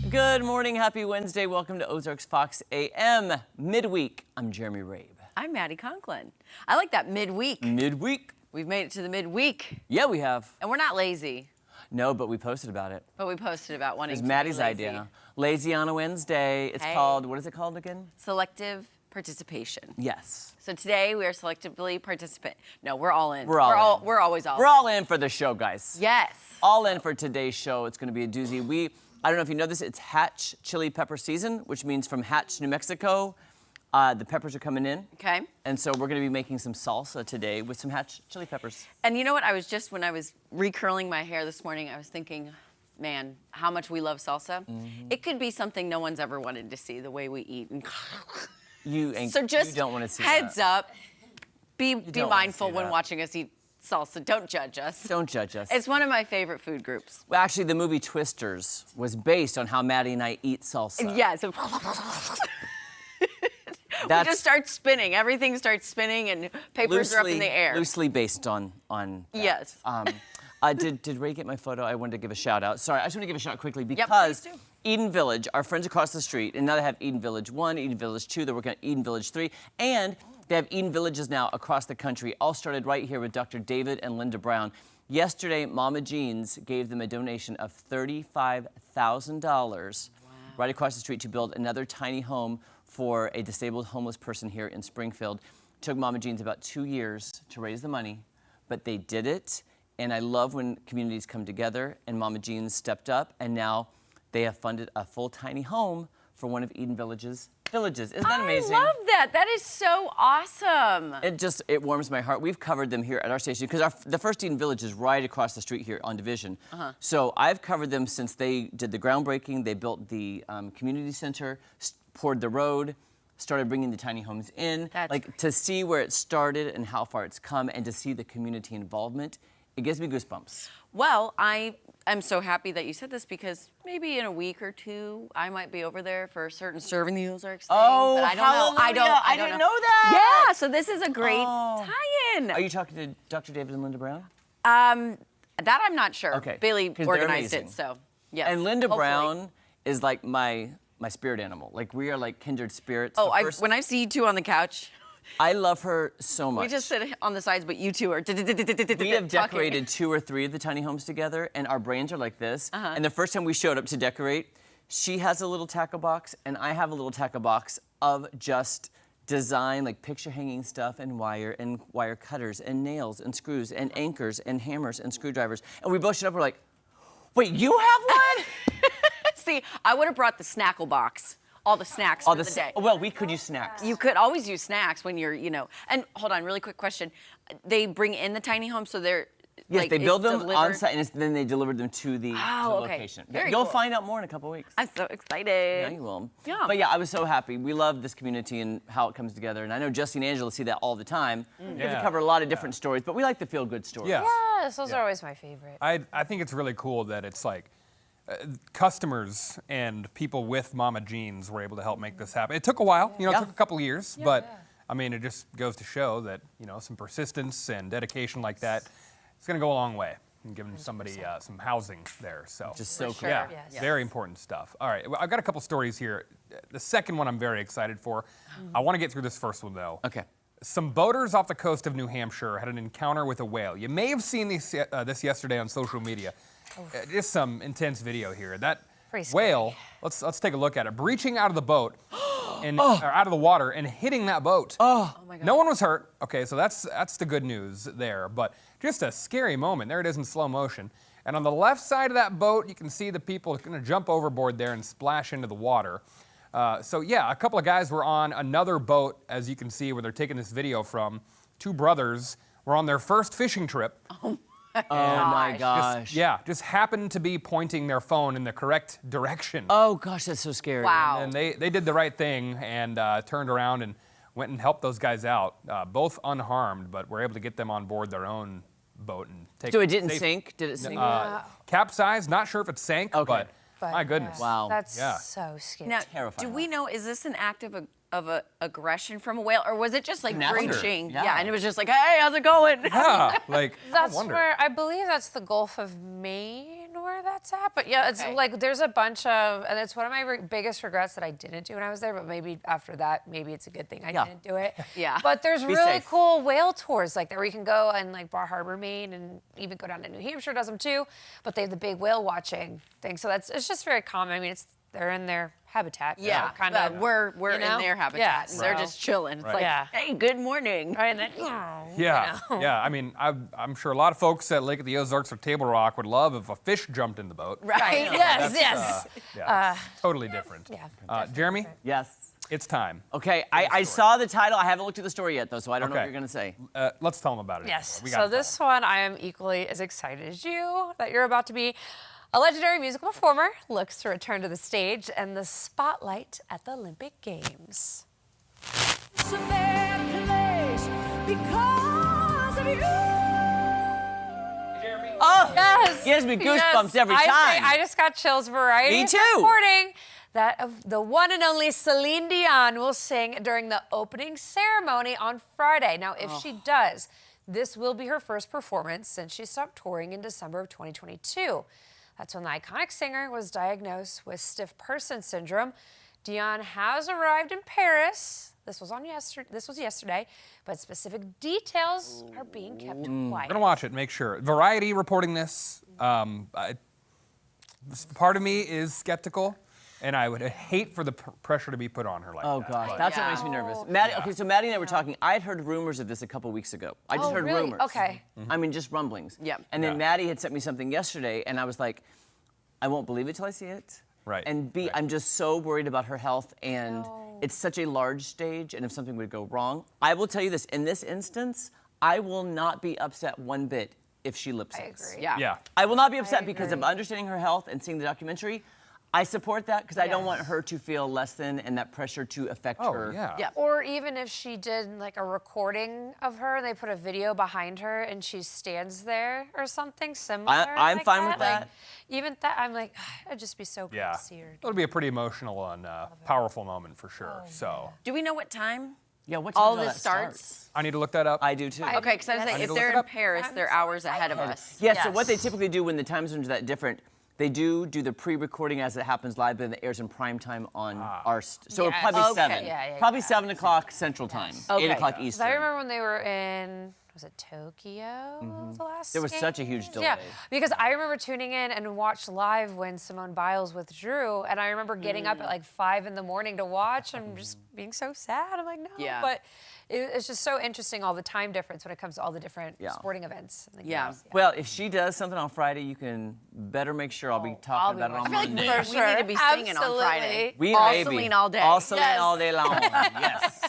Good morning, happy Wednesday. Welcome to Ozarks Fox AM Midweek. I'm Jeremy Rabe. I'm Maddie Conklin. I like that midweek. Midweek. We've made it to the midweek. Yeah, we have. And we're not lazy. No, but we posted about it. But we posted about wanting It was to Maddie's be lazy. idea. Lazy on a Wednesday. It's called, what is it called again? Selective participation. Yes. So today we are selectively participant. No, we're all in. We're all in. We're always all in. We're all in for the show, guys. Yes. All in for today's show. It's going to be a doozy. I don't know if you know this, it's Hatch chili pepper season, which means from Hatch, New Mexico, the peppers are coming in. Okay. And so we're going to be making some salsa today with some Hatch chili peppers. And you know what? When I was recurling my hair this morning, I was thinking, man, how much we love salsa. It could be something no one's ever wanted to see, the way we eat. You don't want to see heads that. up, be mindful when watching us eat salsa. Don't judge us. Don't judge us. It's one of my favorite food groups. Well, actually, the movie Twisters was based on how Maddie and I eat salsa. Yeah. So we just start spinning. Everything starts spinning, and papers are up in the air. Loosely based on that. Yes. Did Ray get my photo? I wanted to give a shout out. Sorry, I just want to give a shout out quickly because please do. Eden Village, our friends across the street, and now they have Eden Village 1, Eden Village 2, they're working on Eden Village 3, and they have Eden Villages now across the country, all started right here with Dr. David and Linda Brown. Yesterday, Mama Jean's gave them a donation of $35,000 right across the street to build another tiny home for a disabled homeless person here in Springfield. It took Mama Jean's about 2 years to raise the money, but they did it. And I love when communities come together, and Mama Jean's stepped up, and now they have funded a full tiny home for one of Eden Village's villages. Isn't that amazing? I love that. That is so awesome. It warms my heart. We've covered them here at our station because the first Eden Village is right across the street here on Division. So I've covered them since they did the groundbreaking. They built the community center, poured the road, started bringing the tiny homes in. That's great. To see where it started and how far it's come, and to see the community involvement, it gives me goosebumps. Well, I am so happy that you said this because maybe in a week or two, I might be over there for a certain Serving the Ozarks thing. Oh, but I don't know. I didn't know that. Yeah, so this is a great tie-in. Are you talking to Dr. David and Linda Brown? That I'm not sure. Okay. Bailey organized it, so yes. And Linda Brown is like my spirit animal. Like, we are like kindred spirits. Oh, when I see you two on the couch, I love her so much. we just sit on the sides, but you two are We have decorated 2 or 3 of the tiny homes together, and our brains are like this. And the first time we showed up to decorate, she has a little tackle box, and I have a little tackle box of just design, like picture hanging stuff, and wire cutters, and nails, and screws, and anchors, and hammers, and screwdrivers. And we both showed up, we're like, wait, you have one? See, I would have brought the snackle box. All the snacks for the day. Well, we could use snacks. You could always use snacks when you're, And hold on, really quick question. They bring in the tiny home, so they're Yes, like, they build them delivered on site, and then they deliver them to the location. You'll find out more in a couple weeks. I'm so excited. Yeah, you will. Yeah. But yeah, I was so happy. We love this community and how it comes together. And I know Jesse and Angela see that all the time. We get to cover a lot of different stories, but we like the feel-good stories. Yeah. Yes, those are always my favorite. I think it's really cool that it's like customers and people with Mama Jean's were able to help make this happen. It took a while, it took a couple of years, but I mean, it just goes to show that, some persistence and dedication like that, it's going to go a long way in giving somebody some housing there. So just so cool. Yeah, very important stuff. All right, well, I've got a couple stories here. The second one I'm very excited for. I want to get through this first one, though. Okay. Some boaters off the coast of New Hampshire had an encounter with a whale. You may have seen this yesterday on social media. Just some intense video here. That whale, let's take a look at it. Breaching out of the boat, or out of the water, and hitting that boat. Oh my God. No one was hurt. Okay, so that's the good news there. But just a scary moment. There it is in slow motion. And on the left side of that boat, you can see the people going to jump overboard there and splash into the water. So yeah, a couple of guys were on another boat, as you can see, where they're taking this video from. 2 brothers were on their first fishing trip. Oh my gosh. Just happened to be pointing their phone in the correct direction. Oh gosh, that's so scary. Wow. And they did the right thing and turned around and went and helped those guys out, both unharmed, but were able to get them on board their own boat and take. So it didn't sink? Did it sink? Capsized. Not sure if it sank, but my goodness. Wow. That's so scary. Now, terrifying. do we know, is this an act of aggression from a whale, or was it just like breaching? Yeah. And it was just like, hey, how's it going? Yeah, like That's where I believe that's the Gulf of Maine where where that's at. But yeah, it's Okay. like there's a bunch of, and it's one of my biggest regrets that I didn't do when I was there. But maybe after that, maybe it's a good thing I didn't do it. Yeah. But there's Be really safe. cool whale tours like that where you can go and like Bar Harbor, Maine, and even go down to New Hampshire does them too. But they have the big whale watching thing, so it's just very common. I mean, they're in their habitat. Yeah, so kind but of. we're you know? in their habitat. Yeah, And they're so- just chilling. It's Right. like, Yeah. hey, good morning. Right, and then, Yeah, you know. yeah. I mean, I'm sure a lot of folks at Lake of the Ozarks or Table Rock would love if a fish jumped in the boat. Right. Yes, yes. Yeah, it's totally different. Yeah. Jeremy, Yes. it's time. Okay, I saw the title. I haven't looked at the story yet, though, so I don't know Okay. what you're going to say. Let's tell them about it. Yes. We So gotta this one, I am equally as excited as you that you're about to be. A legendary musical performer looks to return to the stage and the spotlight at the Olympic Games. It's a better place because of you. Oh, Yes. gives me goosebumps every I say time. I just got chills. Variety Me is too. reporting that of the one and only Celine Dion will sing during the opening ceremony on Friday. Now, if she does, this will be her first performance since she stopped touring in December of 2022. That's when the iconic singer was diagnosed with stiff person syndrome. Dion has arrived in Paris. This was yesterday, but specific details are being kept quiet. We're gonna watch it, make sure. Variety reporting this. Part of me is skeptical, and I would hate for the pressure to be put on her like Oh that. gosh, But- that's what Yeah. makes me nervous. Maddie, okay, so Maddie and I were talking. I'd heard rumors of this a couple weeks ago. I just Oh, heard really? rumors. Okay. I mean, just rumblings. Yep. And then Yeah. Maddie had sent me something yesterday, and I was like, I won't believe it till I see it. Right, And B, right. I'm just so worried about her health, and it's such a large stage, and if something would go wrong, I will tell you this: in this instance, I will not be upset one bit if she lip I syncs. agree. Yeah. Yeah. I will not be upset because of agree. understanding her health and seeing the documentary. I support that because I don't Yes. want her to feel less than and that pressure to affect Oh, her. yeah. Yeah. Or even if she did like a recording of her and they put a video behind her and she stands there or something similar. I'm like fine with Like, that. even that, I'm like, I'd just be so good Yeah. to see her. It'll be a pretty emotional and powerful moment for sure. So Do we know what time Yeah, what all time does this that start? starts? I need to look that up. I do too. Okay, because I was I saying, need if to look they're it in up. Paris, I'm they're so hours ahead of excited. us. Yeah, so what they Yes. typically do when the time zones are that different, they do the pre-recording as it happens live, but then it airs in prime time on our. So it'll Yes. probably Okay. 7. Yeah, Probably yeah. 7 o'clock Central Time, 8 Okay. o'clock 'Cause Eastern. I remember when they were in, was it Tokyo? The last There was such a huge Games? Yeah, delay. because I remember tuning in and watched live when Simone Biles withdrew, and I remember getting up at like 5 in the morning to watch and just being so sad. I'm like, no. Yeah. But it's just so interesting, all the time difference when it comes to all the different Yeah. sporting events. And the Yeah. games. Well, if she does something on Friday, you can better make sure I'll be I'll talking be about it on watching. I feel Monday. like we need to be singing on Friday. We all maybe. Celine all day. All Celine Yes. all day long. Yes.